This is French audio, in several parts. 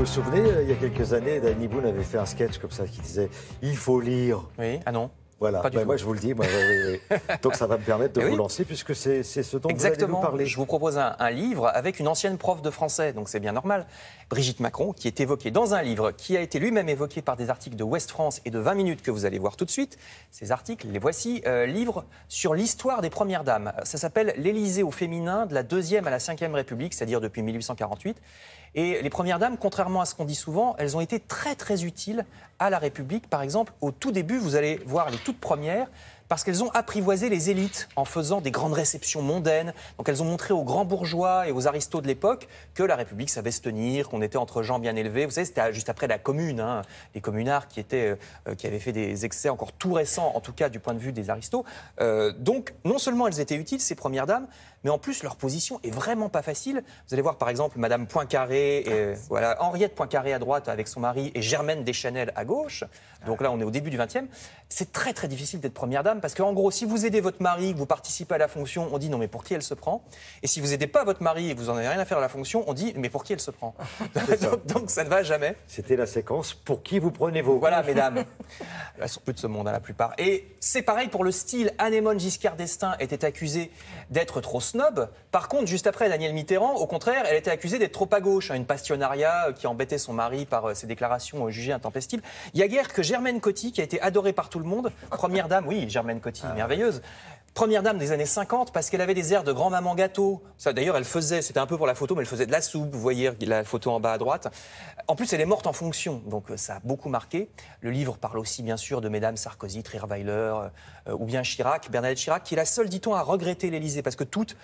vous souvenez, il y a quelques années, Danny Boone avait fait un sketch comme ça qui disait « Il faut lire ». Oui, ah non. Voilà, moi je vous le dis, oui. Donc ça va me permettre de vous lancer puisque c'est ce dont vous allez nous parler. Je vous propose un livre avec une ancienne prof de français, donc c'est bien normal, Brigitte Macron, qui est évoquée dans un livre qui a été lui-même évoqué par des articles de Ouest France et de 20 minutes que vous allez voir tout de suite. Ces articles, les voici, livre sur l'histoire des Premières Dames. Ça s'appelle « L'Élysée au féminin de la 2e à la 5e République », c'est-à-dire depuis 1848. Et les Premières Dames, contrairement à ce qu'on dit souvent, elles ont été très très utiles à la République. Par exemple, au tout début, vous allez voir les toutes premières, parce qu'elles ont apprivoisé les élites en faisant des grandes réceptions mondaines. Donc elles ont montré aux grands bourgeois et aux aristos de l'époque que la République savait se tenir, qu'on était entre gens bien élevés. Vous savez, c'était juste après la Commune, les communards qui avaient fait des excès encore tout récents, en tout cas du point de vue des aristos. Donc non seulement elles étaient utiles, ces Premières Dames, mais en plus leur position est vraiment pas facile. Vous allez voir par exemple Madame Poincaré, voilà, Henriette Poincaré à droite avec son mari et Germaine Deschanel à gauche. Donc là on est au début du XXe. C'est très très difficile d'être Première Dame parce qu'en gros si vous aidez votre mari, que vous participez à la fonction, on dit non mais pour qui elle se prend. Et si vous aidez pas votre mari et que vous en avez rien à faire à la fonction, on dit mais pour qui elle se prend. donc ça ne va jamais. C'était la séquence pour qui vous prenez-vous. Voilà mesdames. Elles sont plus de ce monde la plupart. Et c'est pareil pour le style. Anémone Giscard d'Estaing était accusée d'être trop snob. Par contre, juste après, Danielle Mitterrand, au contraire, elle était accusée d'être trop à gauche. Une passionnariat qui embêtait son mari par ses déclarations jugées intempestives. Il y a guère que Germaine Coty, qui a été adorée par tout le monde. Première dame, oui, Germaine Coty, merveilleuse. Première dame des années 50 parce qu'elle avait des airs de grand-maman gâteau. Ça, d'ailleurs, elle faisait, c'était un peu pour la photo, mais elle faisait de la soupe. Vous voyez la photo en bas à droite. En plus, elle est morte en fonction, donc ça a beaucoup marqué. Le livre parle aussi, bien sûr, de mesdames Sarkozy, Trierweiler ou bien Chirac, Bernadette Chirac, qui est la seule, dit-on, à regretter l'Élysée parce que toutes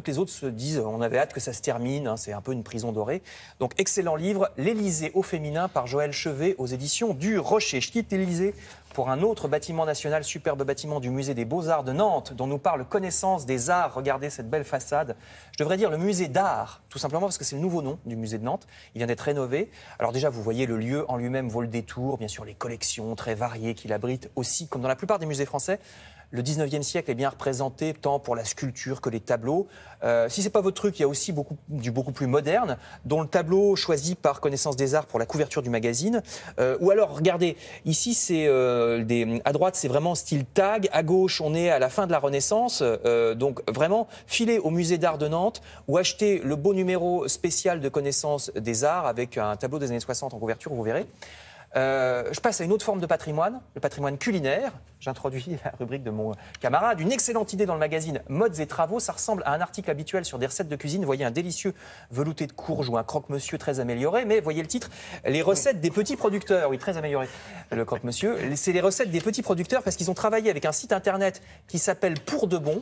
les autres se disent on avait hâte que ça se termine, c'est un peu une prison dorée. Donc, excellent livre, L'Élysée au féminin par Joël Chevet aux éditions du Rocher. Je quitte l'Élysée pour un autre bâtiment national, superbe bâtiment du musée des Beaux-Arts de Nantes, dont nous parle Connaissance des Arts. Regardez cette belle façade. Je devrais dire le musée d'art, tout simplement parce que c'est le nouveau nom du musée de Nantes. Il vient d'être rénové. Alors déjà, vous voyez, le lieu en lui-même vaut le détour. Bien sûr, les collections très variées qu'il abrite aussi, comme dans la plupart des musées français. Le 19e siècle est bien représenté tant pour la sculpture que les tableaux. Si ce n'est pas votre truc, il y a aussi du beaucoup plus moderne, dont le tableau choisi par Connaissance des Arts pour la couverture du magazine. Ou alors, regardez, ici, à droite, c'est vraiment style tag. À gauche, on est à la fin de la Renaissance. Donc, vraiment, filez au musée d'art de Nantes ou achetez le beau numéro spécial de Connaissance des Arts avec un tableau des années 60 en couverture, vous verrez. Je passe à une autre forme de patrimoine, le patrimoine culinaire. J'introduis la rubrique de mon camarade. Une excellente idée dans le magazine Modes et Travaux. Ça ressemble à un article habituel sur des recettes de cuisine. Vous voyez un délicieux velouté de courge ou un croque-monsieur très amélioré. Mais voyez le titre, les recettes des petits producteurs. Oui, très amélioré, le croque-monsieur. C'est les recettes des petits producteurs parce qu'ils ont travaillé avec un site internet qui s'appelle Pour de Bon.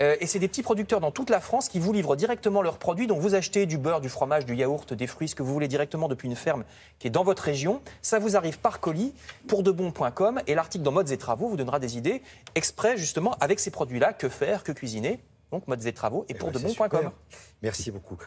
Et c'est des petits producteurs dans toute la France qui vous livrent directement leurs produits. Donc vous achetez du beurre, du fromage, du yaourt, des fruits, ce que vous voulez directement depuis une ferme qui est dans votre région. Ça vous arrive par colis, pourdebon.com. Et l'article dans Modes et Travaux vous donnera des idées exprès justement avec ces produits-là. Que faire, que cuisiner. Donc Modes et Travaux et pourdebon.com. Merci beaucoup.